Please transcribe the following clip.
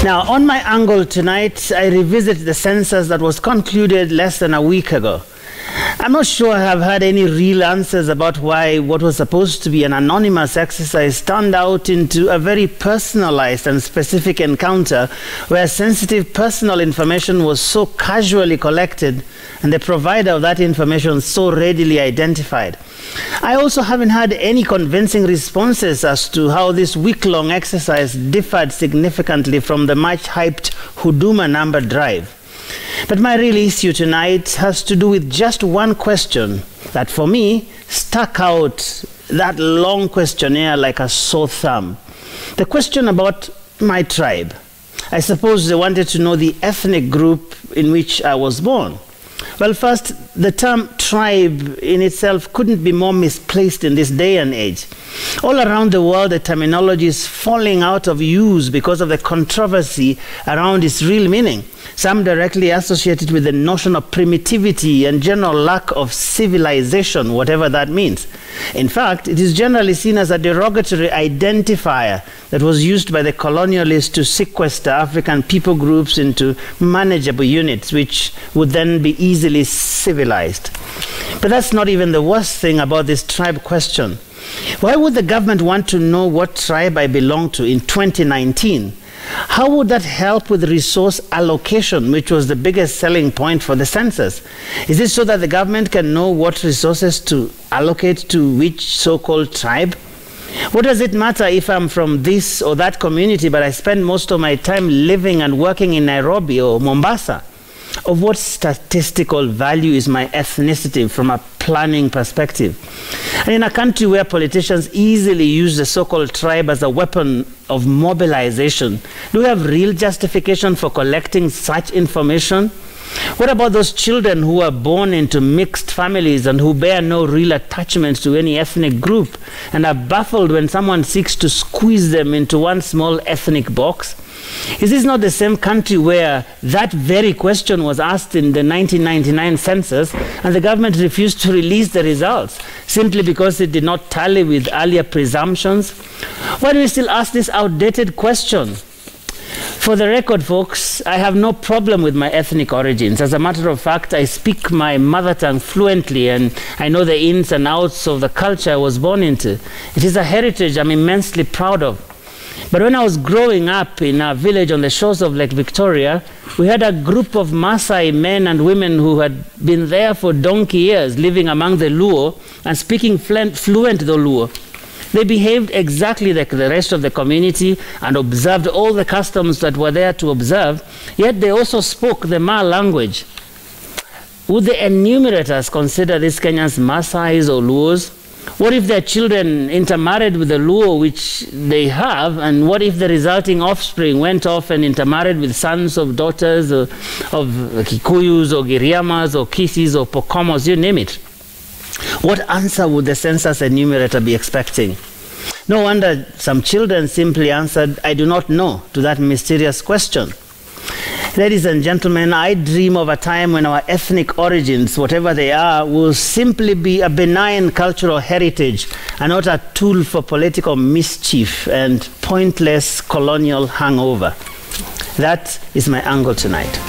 Now, on my angle tonight, I revisit the census that was concluded less than a week ago. I'm not sure I have had any real answers about why what was supposed to be an anonymous exercise turned out into a very personalized and specific encounter where sensitive personal information was so casually collected and the provider of that information so readily identified. I also haven't had any convincing responses as to how this week-long exercise differed significantly from the much-hyped huduma number drive. But my real issue tonight has to do with just one question that, for me, stuck out that long questionnaire like a sore thumb. The question about my tribe. I suppose they wanted to know the ethnic group in which I was born. Well, first, the term tribe in itself couldn't be more misplaced in this day and age. All around the world, the terminology is falling out of use because of the controversy around its real meaning. Some directly associated with the notion of primitivity and general lack of civilization, whatever that means. In fact, it is generally seen as a derogatory identifier that was used by the colonialists to sequester African people groups into manageable units, which would then be easily civilized. But that's not even the worst thing about this tribe question. Why would the government want to know what tribe I belong to in 2019? How would that help with resource allocation, which was the biggest selling point for the census? Is it so that the government can know what resources to allocate to which so-called tribe? What does it matter if I'm from this or that community, but I spend most of my time living and working in Nairobi or Mombasa? Of what statistical value is my ethnicity from a planning perspective? And in a country where politicians easily use the so-called tribe as a weapon of mobilization, do we have real justification for collecting such information? What about those children who are born into mixed families and who bear no real attachment to any ethnic group and are baffled when someone seeks to squeeze them into one small ethnic box? Is this not the same country where that very question was asked in the 1999 census and the government refused to release the results simply because it did not tally with earlier presumptions? Why do we still ask this outdated question? For the record, folks, I have no problem with my ethnic origins. As a matter of fact, I speak my mother tongue fluently and I know the ins and outs of the culture I was born into. It is a heritage I'm immensely proud of. But when I was growing up in a village on the shores of Lake Victoria, we had a group of Maasai men and women who had been there for donkey years, living among the Luo and speaking fluent the Luo. They behaved exactly like the rest of the community and observed all the customs that were there to observe, yet they also spoke the Ma language. Would the enumerators consider these Kenyans Maasais or Luos? What if their children intermarried with the Luo, which they have, and what if the resulting offspring went off and intermarried with sons of daughters of Kikuyus or Giriamas or Kisis or Pokomos, you name it? What answer would the census enumerator be expecting? No wonder some children simply answered, "I do not know," to that mysterious question. Ladies and gentlemen, I dream of a time when our ethnic origins, whatever they are, will simply be a benign cultural heritage and not a tool for political mischief and pointless colonial hangover. That is my angle tonight.